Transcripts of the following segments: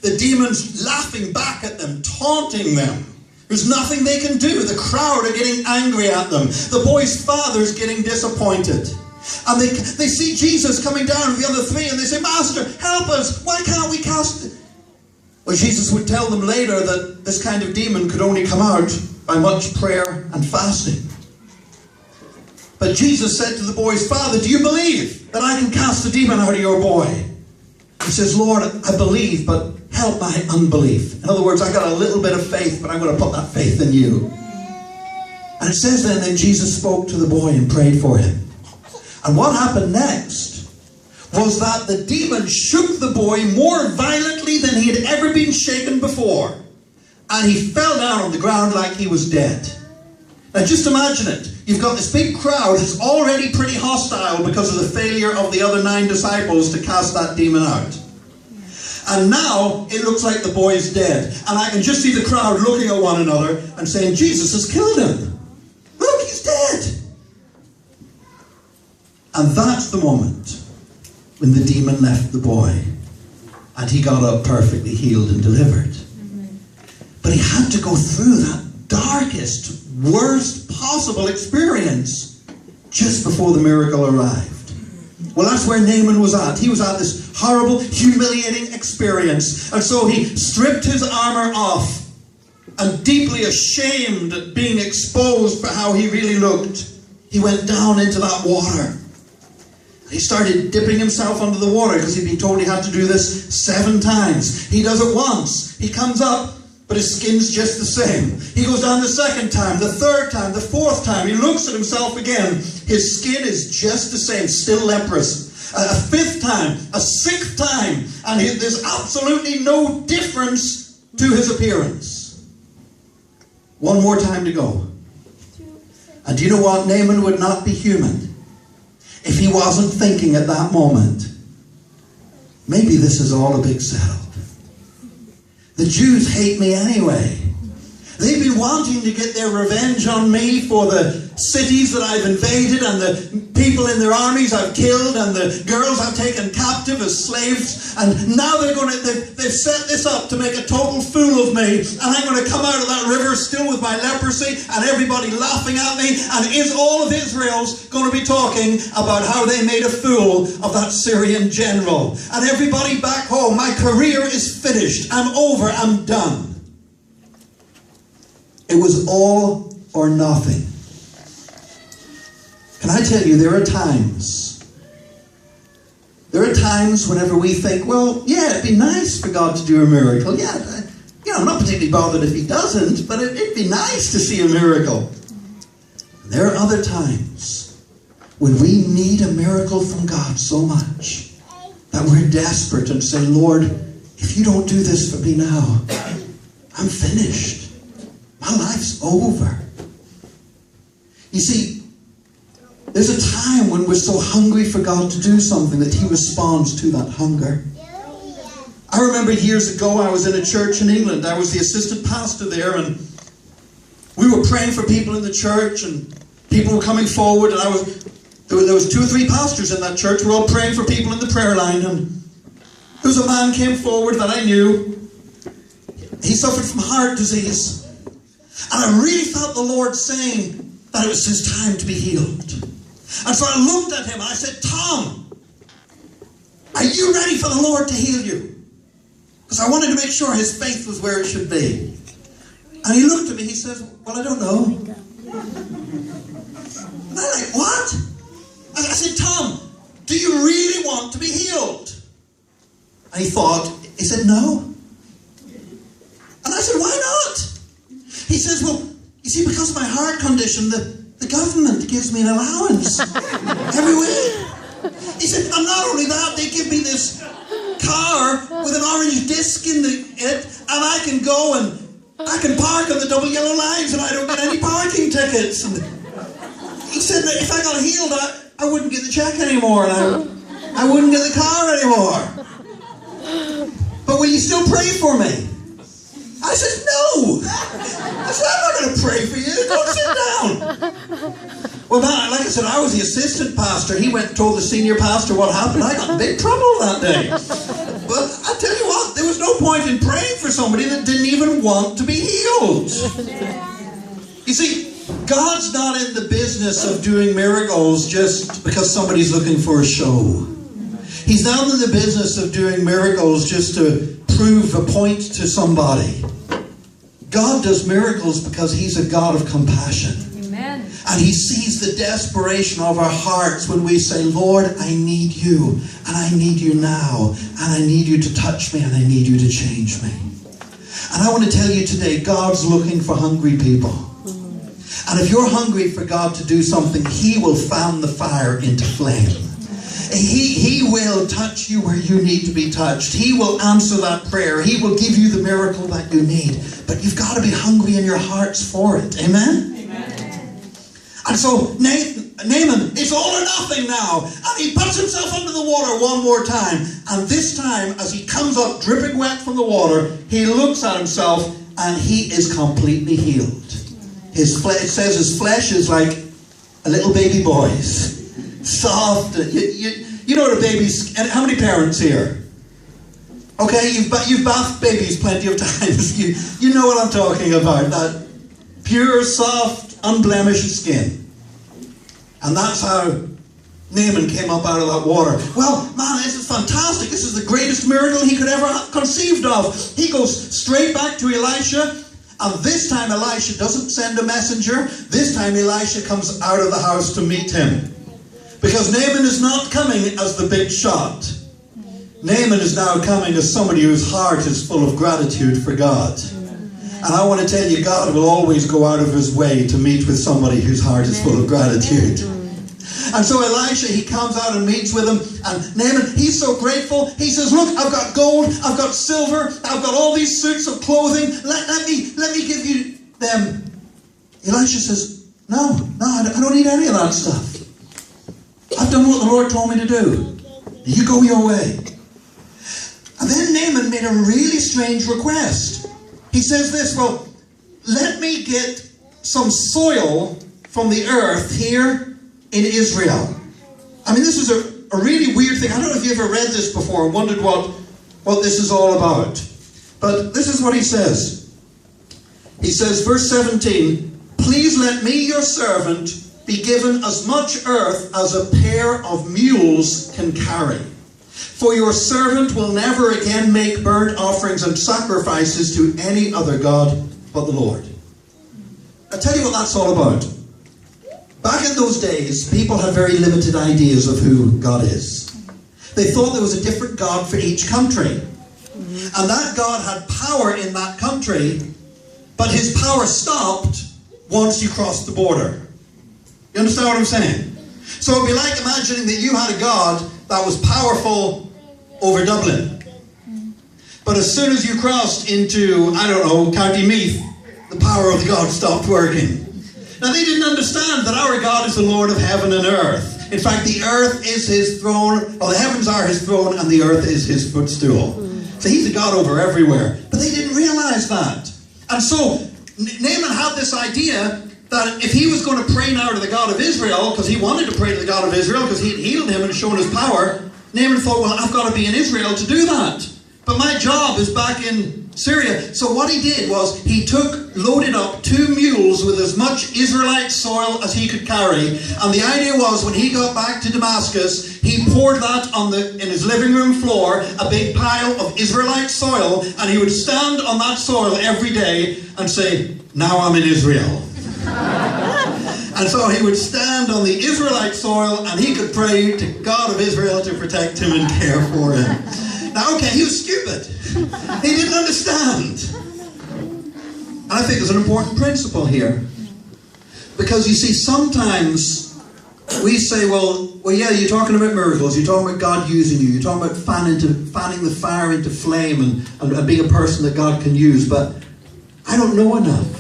The demons laughing back at them, taunting them. There's nothing they can do. The crowd are getting angry at them. The boy's father's getting disappointed. And they see Jesus coming down with the other three, and they say, Master, help us. Why can't we cast it? Well, Jesus would tell them later that this kind of demon could only come out by much prayer and fasting. But Jesus said to the boy's father, do you believe that I can cast the demon out of your boy? He says, Lord, I believe, but help my unbelief. In other words, I got a little bit of faith, but I'm going to put that faith in you. And it says then Jesus spoke to the boy and prayed for him. And what happened next was that the demon shook the boy more violently than he had ever been shaken before. And he fell down on the ground like he was dead. Now just imagine it. You've got this big crowd that's already pretty hostile because of the failure of the other 9 disciples to cast that demon out. And now it looks like the boy's dead. And I can just see the crowd looking at one another and saying, Jesus has killed him. Look, he's dead. And that's the moment when the demon left the boy and he got up perfectly healed and delivered. But he had to go through that darkest, worst possible experience just before the miracle arrived. Well, that's where Naaman was at. He was at this horrible, humiliating experience. And so he stripped his armor off, and deeply ashamed at being exposed for how he really looked, he went down into that water. He started dipping himself under the water because he'd been told he had to do this 7 times. He does it once. He comes up, but his skin's just the same. He goes down the 2nd time, the 3rd time, the 4th time. He looks at himself again. His skin is just the same, still leprous. A 5th time, a 6th time, and there's absolutely no difference to his appearance. 1 more time to go. And do you know what? Naaman would not be human if he wasn't thinking at that moment, maybe this is all a big setup. The Jews hate me anyway. They've been wanting to get their revenge on me for the cities that I've invaded and the people in their armies I've killed and the girls I've taken captive as slaves. And now they've set this up to make a total fool of me. And I'm going to come out of that river still with my leprosy and everybody laughing at me. And is all of Israel's going to be talking about how they made a fool of that Syrian general? And everybody back home, my career is finished. I'm over. I'm done. It was all or nothing. Can I tell you, there are times whenever we think, well, yeah, it'd be nice for God to do a miracle. Yeah, I'm not particularly bothered if he doesn't, but it'd be nice to see a miracle. And there are other times when we need a miracle from God so much that we're desperate and say, Lord, if you don't do this for me now, I'm finished. My life's over. You see, there's a time when we're so hungry for God to do something that he responds to that hunger. I remember years ago I was in a church in England. I was the assistant pastor there, and we were praying for people in the church, and people were coming forward, and there was 2 or 3 pastors in that church. We were all praying for people in the prayer line, and there was a man came forward that I knew. He suffered from heart disease. And I really felt the Lord saying that it was his time to be healed. And so I looked at him and I said, Tom, are you ready for the Lord to heal you? Because I wanted to make sure his faith was where it should be. And he looked at me, he says, well, I don't know. And I'm like, what? I said, Tom, do you really want to be healed? And he thought, he said, no. And I said, why not? He says, well, you see, because of my heart condition, the government gives me an allowance every week. He said, and not only that, they give me this car with an orange disc in it, and I can go and I can park on the double yellow lines and I don't get any parking tickets. And he said that if I got healed, I wouldn't get the check anymore, and I wouldn't get the car anymore. But will you still pray for me? I said, no. I said, I'm not going to pray for you. Go sit down. Well, man, like I said, I was the assistant pastor. He went and told the senior pastor what happened. I got in big trouble that day. But I tell you what, there was no no point in praying for somebody that didn't even want to be healed. You see, God's not in the business of doing miracles just because somebody's looking for a show. He's not in the business of doing miracles just to prove a point to somebody. God does miracles because He's a God of compassion. Amen. And He sees the desperation of our hearts when we say, Lord, I need You, and I need You now, and I need You to touch me, and I need You to change me. And I want to tell you today, God's looking for hungry people. And if you're hungry for God to do something, He will fan the fire into flame. He will touch you where you need to be touched. He will answer that prayer. He will give you the miracle that you need. But you've got to be hungry in your hearts for it. Amen? Amen. And so Naaman, it's all or nothing now. And he puts himself under the water one more time. And this time, as he comes up dripping wet from the water, he looks at himself and he is completely healed. His flesh, it says his flesh is like a little baby boy's. Soft. You know what a baby's... And how many parents here? Okay, you've bathed babies plenty of times. You know what I'm talking about. That pure, soft, unblemished skin. And that's how Naaman came up out of that water. Well, man, this is fantastic. This is the greatest miracle he could ever have conceived of. He goes straight back to Elisha. And this time Elisha doesn't send a messenger. This time Elisha comes out of the house to meet him. Because Naaman is not coming as the big shot. Naaman is now coming as somebody whose heart is full of gratitude for God. And I want to tell you, God will always go out of His way to meet with somebody whose heart is full of gratitude. And so Elisha, he comes out and meets with him. And Naaman, he's so grateful. He says, look, I've got gold, I've got silver, I've got all these suits of clothing. Let me give you them. Elisha says, no, I don't need any of that stuff. I've done what the Lord told me to do. You go your way. And then Naaman made a really strange request. He says this, well, let me get some soil from the earth here in Israel. I mean, this is a really weird thing. I don't know if you ever read this before and wondered what this is all about. But this is what he says. He says, verse 17, please let me, your servant, be given as much earth as a pair of mules can carry. For your servant will never again make burnt offerings and sacrifices to any other god but the Lord. I'll tell you what that's all about. Back in those days, people had very limited ideas of who God is. They thought there was a different God for each country. And that God had power in that country, but His power stopped once you crossed the border. You understand what I'm saying? So it'd be like imagining that you had a God that was powerful over Dublin. But as soon as you crossed into, I don't know, County Meath, the power of the God stopped working. Now they didn't understand that our God is the Lord of heaven and earth. In fact, the earth is His throne, or the heavens are His throne, and the earth is His footstool. So He's a God over everywhere. But they didn't realize that. And so Naaman had this idea that if he was going to pray now to the God of Israel, because he wanted to pray to the God of Israel, because he had healed him and shown His power, Naaman thought, well, I've got to be in Israel to do that. But my job is back in Syria. So what he did was, he loaded up 2 mules with as much Israelite soil as he could carry. And the idea was, when he got back to Damascus, he poured that in his living room floor, a big pile of Israelite soil, and he would stand on that soil every day and say, now I'm in Israel. And so he would stand on the Israelite soil and he could pray to God of Israel to protect him and care for him. Now, okay, he was stupid. He didn't understand. And I think there's an important principle here. Because you see, sometimes we say, well, yeah, you're talking about miracles, you're talking about God using you, you're talking about fanning the fire into flame and being a person that God can use, but I don't know enough.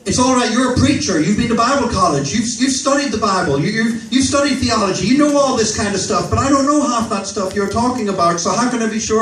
It's all right, you're a preacher, you've been to Bible college, you've studied the Bible, you've studied theology, you know all this kind of stuff, but I don't know half that stuff you're talking about, so how can I be sure